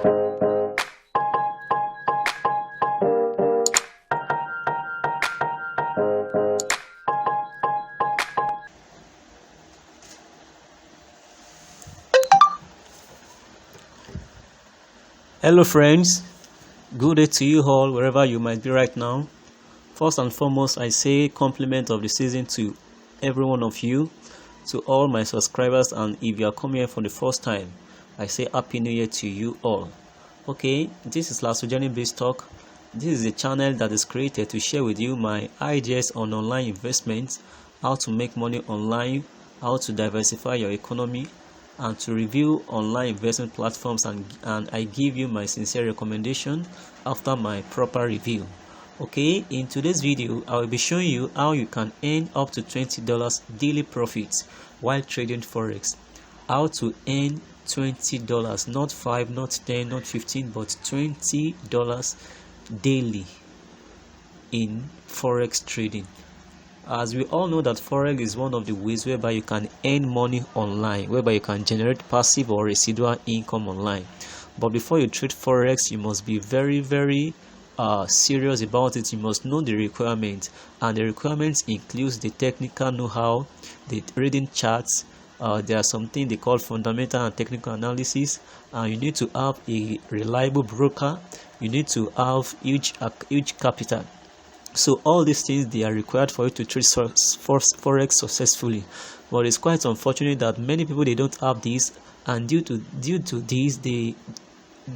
Hello friends, good day to you all wherever you might be right now. First and foremost, I say compliment of the season to every one of you, to all my subscribers, and if you are coming here for the first time, I say Happy New Year to you all. Okay, this is LASOJENIC BIZZTALK. This is a channel that is created to share with you my ideas on online investments, how to make money online, how to diversify your economy, and to review online investment platforms, and I give you my sincere recommendation after my proper review. Okay, in today's video I will be showing you how you can earn up to $20 daily profits while trading forex. How to earn $20, not 5, not 10, not 15, but $20 daily in forex trading. As we all know that forex is one of the ways whereby you can earn money online, whereby you can generate passive or residual income online. But before you trade forex, you must be very serious about it. You must know the requirements, and the requirements includes the technical know-how, the reading charts. There are something they call fundamental and technical analysis, and you need to have a reliable broker. You need to have huge capital. So all these things, they are required for you to trade forex successfully. But it's quite unfortunate that many people, they don't have these, and due to this, they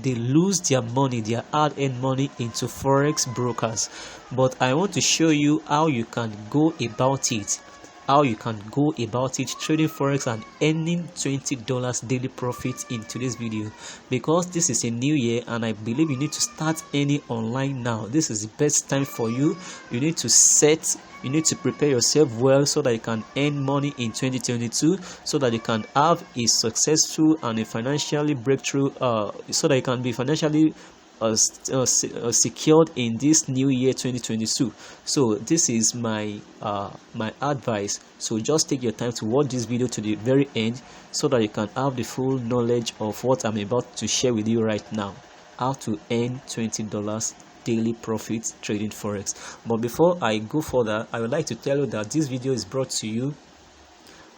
lose their money, their hard-earned money, into forex brokers. But I want to show you how you can go about it. Trading forex and earning $20 daily profit in today's video, because this is a new year and I believe you need to start earning online now. This is the best time for you. You need to prepare yourself well so that you can earn money in 2022, so that you can have a successful and a financially breakthrough, so that you can be financially secured in this new year 2022. So this is my advice. So just take your time to watch this video to the very end, so that you can have the full knowledge of what I'm about to share with you right now. How to earn $20 daily profits trading forex. But before I go further, I would like to tell you that this video is brought to you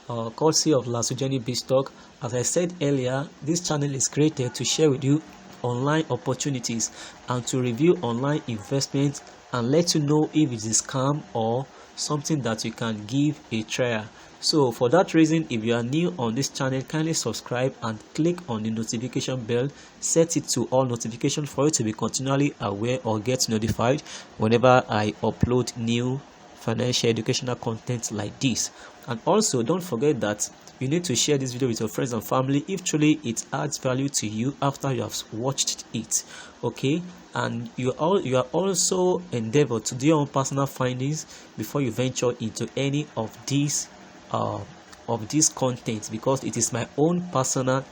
courtesy of LASOJENIC BIZZTALK. As I said earlier, this channel is created to share with you online opportunities and to review online investments and let you know if it is scam or something that you can give a try. So for that reason, if you are new on this channel, kindly subscribe and click on the notification bell. Set it to all notifications for you to be continually aware or get notified whenever I upload new financial educational content like this. And also don't forget that you need to share this video with your friends and family if truly it adds value to you after you have watched it. Okay, and you are also endeavored to do your own personal findings before you venture into any of these content, because it is my own personal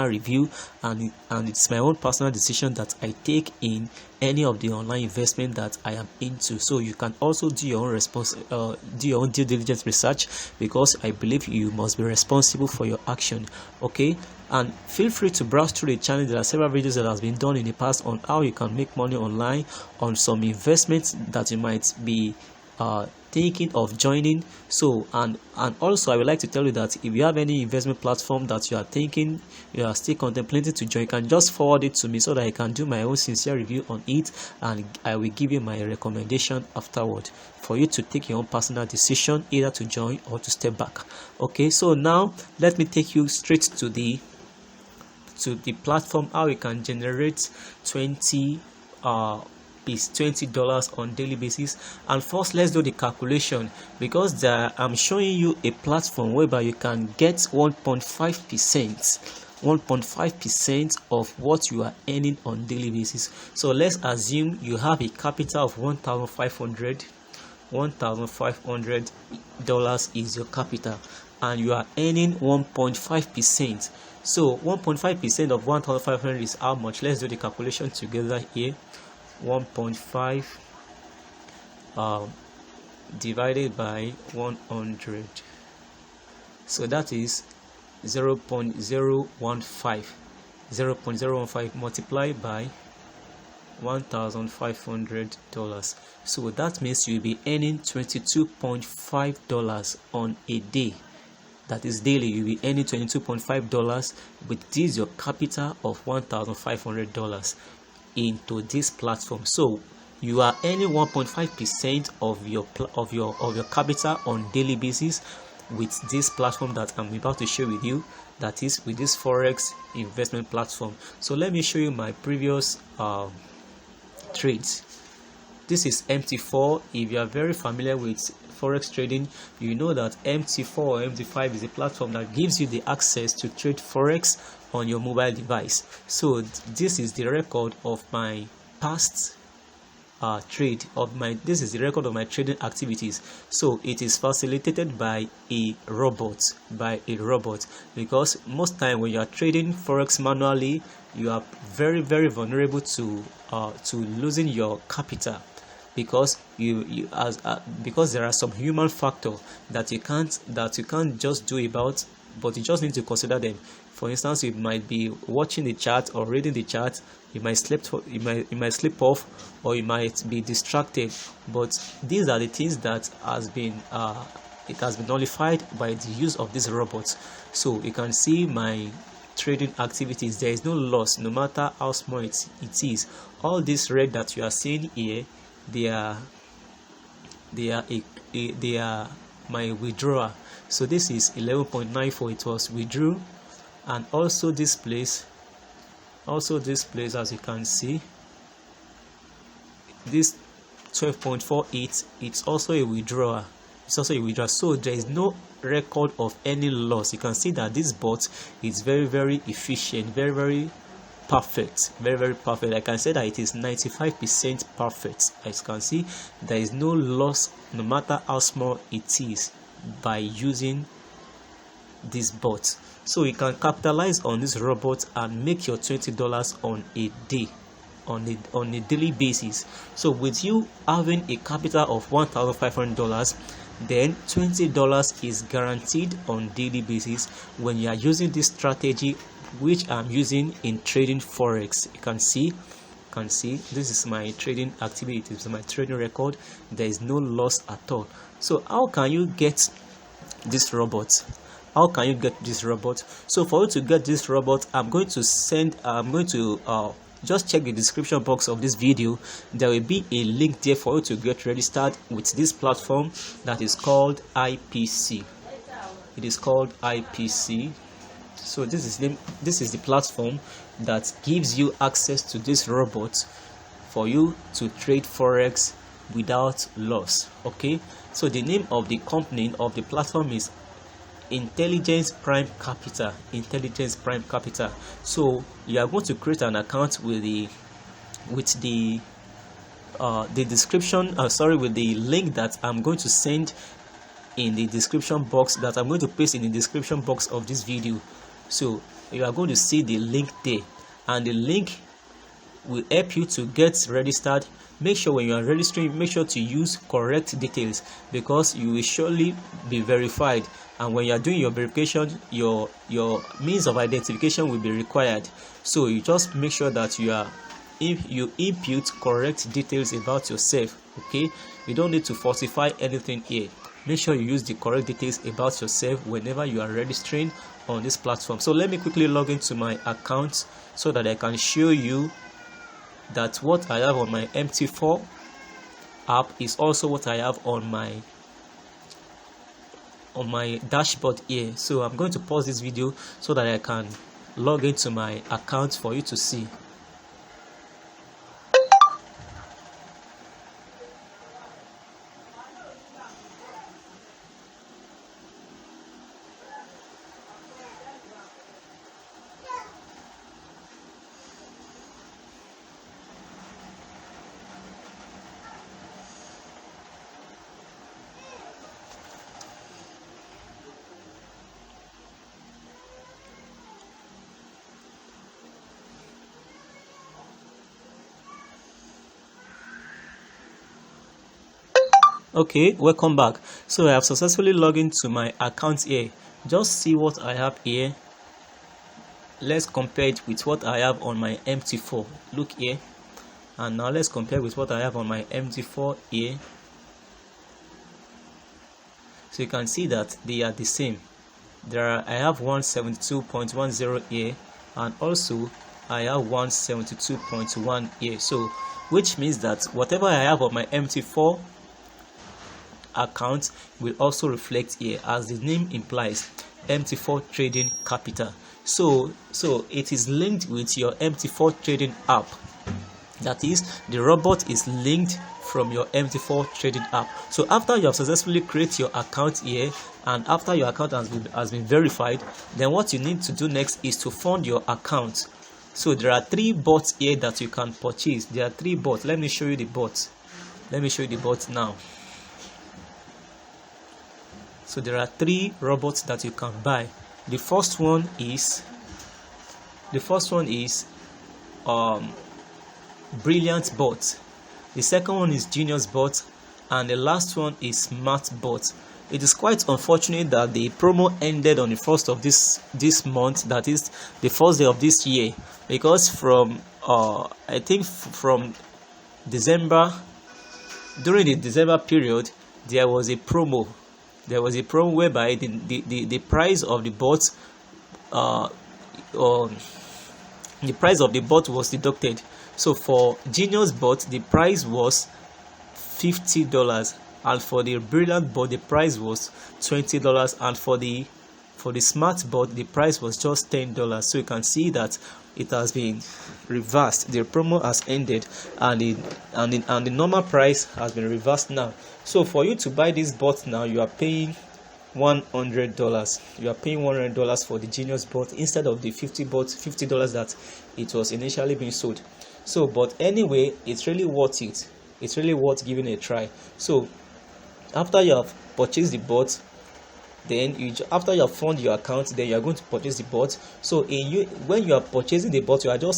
review, and it's my own personal decision that I take in any of the online investment that I am into. So you can also do your own due diligence research, because I believe you must be responsible for your action. Okay, and feel free to browse through the channel. There are several videos that has been done in the past on how you can make money online, on some investments that you might be thinking of joining. So and also I would like to tell you that if you have any investment platform that you are still contemplating to join, you can just forward it to me so that I can do my own sincere review on it, and I will give you my recommendation afterward for you to take your own personal decision either to join or to step back. Okay, so now let me take you straight to the platform, how you can generate $20 on daily basis. And first, let's do the calculation, because I'm showing you a platform whereby you can get 1.5% of what you are earning on daily basis. So let's assume you have a capital of $1,500 is your capital, and you are earning 1.5%. So 1.5% of 1,500 is how much? Let's do the calculation together here. 1.5 divided by 100, so that is 0.015. 0.015 multiplied by $1,500. So that means you'll be earning $22.5 on a day. That is daily. You'll be earning $22.5 with this your capital of $1,500 into this platform. So you are earning 1.5% of your capital on daily basis with this platform that I'm about to share with you, that is with this Forex investment platform. So let me show you my previous trades. This is MT4. If you are very familiar with Forex trading, you know that MT4 or MT5 is a platform that gives you the access to trade Forex on your mobile device. So this is the record of my past this is the record of my trading activities. So it is facilitated by a robot, because most time when you are trading Forex manually, you are very vulnerable to losing your capital, because because there are some human factor that you can't just do about, but you just need to consider them. For instance, you might be watching the chart or reading the chart, you might slip off, or you might be distracted. But these are the things that has been nullified by the use of these robots. So you can see my trading activities. There is no loss, no matter how small it is. All this red that you are seeing here, they are my withdrawal. So this is 11.94. it was withdrew. And also this place, as you can see, this 12.48, it's also a withdrawal. So there is no record of any loss. You can see that this bot is very efficient, very perfect, very perfect. I can say that it is 95% perfect. As you can see, there is no loss, no matter how small it is, by using this bot. So you can capitalize on this robot and make your $20 on a day, on a daily basis. So with you having a capital of $1,500, then $20 is guaranteed on daily basis when you are using this strategy, which I'm using in trading Forex. You can see this is my trading activity, this is my trading record. There is no loss at all. So how can you get this robot? So for you to get this robot, I'm going to just check the description box of this video. There will be a link there for you to get registered with this platform that is called IPC. It is called IPC. So this is the platform that gives you access to this robot for you to trade Forex without loss. Okay, so the name of the company of the platform is Intelligence Prime Capital. So you are going to create an account with the description, with the link that I'm going to send in the description box, that I'm going to paste in the description box of this video. So you are going to see the link there, and the link will help you to get registered. Make sure when you are registering, make sure to use correct details, because you will surely be verified, and when you are doing your verification, your means of identification will be required. So you just make sure that if you input correct details about yourself. Okay, you don't need to falsify anything here. Make sure you use the correct details about yourself whenever you are registering on this platform. So let me quickly log into my account so that I can show you that what I have on my MT4 app is also what I have on my dashboard here. So I'm going to pause this video so that I can log into my account for you to see. Okay, welcome back. So I have successfully logged into my account here. Just see what I have here. let's compare it with what I have on my MT4. Look here, and now let's compare with what I have on my MT4 here. So you can see that they are the same. I have 172.10 here, and also I have 172.1 here. So which means that whatever I have on my MT4 account will also reflect here, as the name implies, MT4 Trading Capital. So it is linked with your MT4 Trading app. That is, the robot is linked from your MT4 Trading app. So after you have successfully created your account here, and after your account has been verified, then what you need to do next is to fund your account. So there are 3 bots here that you can purchase. There are 3 bots. Let me show you the bots. Let me show you the bots now. So there are 3 robots that you can buy. The first one is Brilliant Bot. The second one is Genius Bot, and the last one is Smart Bot. It is quite unfortunate that the promo ended on the 1st of this month, that is the first day of this year, because from I think from December, during the December period, there was a promo whereby the price of the bot the price of the bot was deducted. So for Genius Bot, the price was $50, and for the Brilliant Bot, the price was $20, and for the Smart Bot, the price was just $10. So you can see that it has been reversed. The promo has ended, and the normal price has been reversed now. So for you to buy this bot now, you are paying $100. You are paying $100 for the Genius Bot instead of the $50 that it was initially being sold. So but anyway, it's really worth it. It's really worth giving a try. So after you have purchased the bot, then after you have fund your account, then you are going to purchase the bot. So when you are purchasing the bot, you will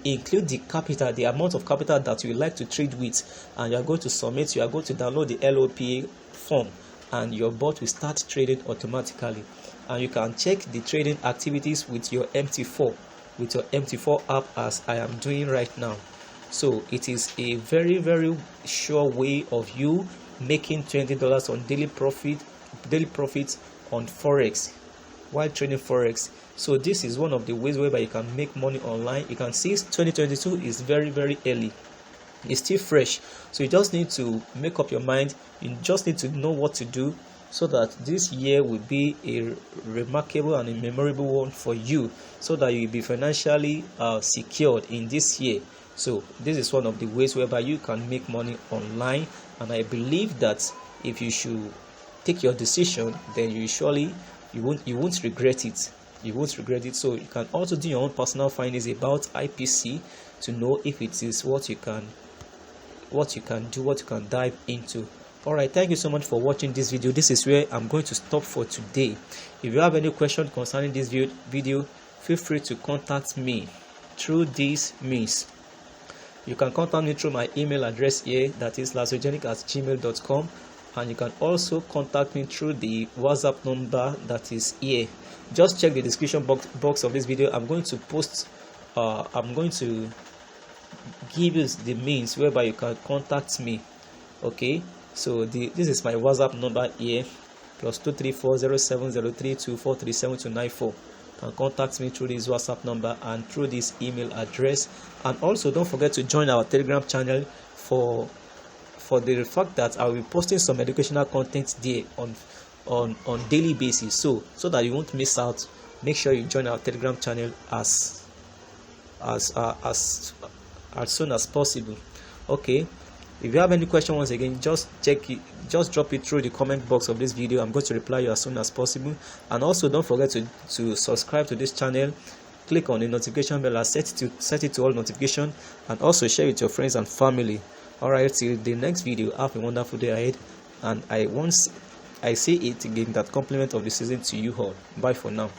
include the capital, the amount of capital that you would like to trade with, and you are going to submit. You are going to download the LOPA form, and your bot will start trading automatically. And you can check the trading activities with your MT4 app, as I am doing right now. So it is a very, very sure way of you making $20 on daily profits on Forex while trading Forex. So this is one of the ways whereby you can make money online. You can see 2022 is very, very early. It's still fresh. So you just need to make up your mind. You just need to know what to do, so that this year will be a remarkable and a memorable one for you, so that you will be financially secured in this year. So this is one of the ways whereby you can make money online, and I believe that if you should take your decision, then you won't regret it. You won't regret it. So you can also do your own personal findings about IPC to know if it is what you can dive into. Alright, thank you so much for watching this video. This is where I'm going to stop for today. If you have any question concerning this video, feel free to contact me through these means. You can contact me through my email address here, that is lasojenic@gmail.com, and you can also contact me through the WhatsApp number that is here. Just check the description box of this video. I'm going to give you the means whereby you can contact me. Okay, so this is my WhatsApp number here, +234070324379294. Can contact me through this WhatsApp number and through this email address. And also don't forget to join our Telegram channel for the fact that I will be posting some educational content there on daily basis, so that you won't miss out. Make sure you join our Telegram channel as soon as possible. Okay, if you have any question, once again, just drop it through the comment box of this video. I'm going to reply you as soon as possible. And also don't forget to subscribe to this channel. Click on the notification bell and set it to all notification, and also share with your friends and family. Alright, till the next video, have a wonderful day ahead, and I say it again, that compliment of the season to you all. Bye for now.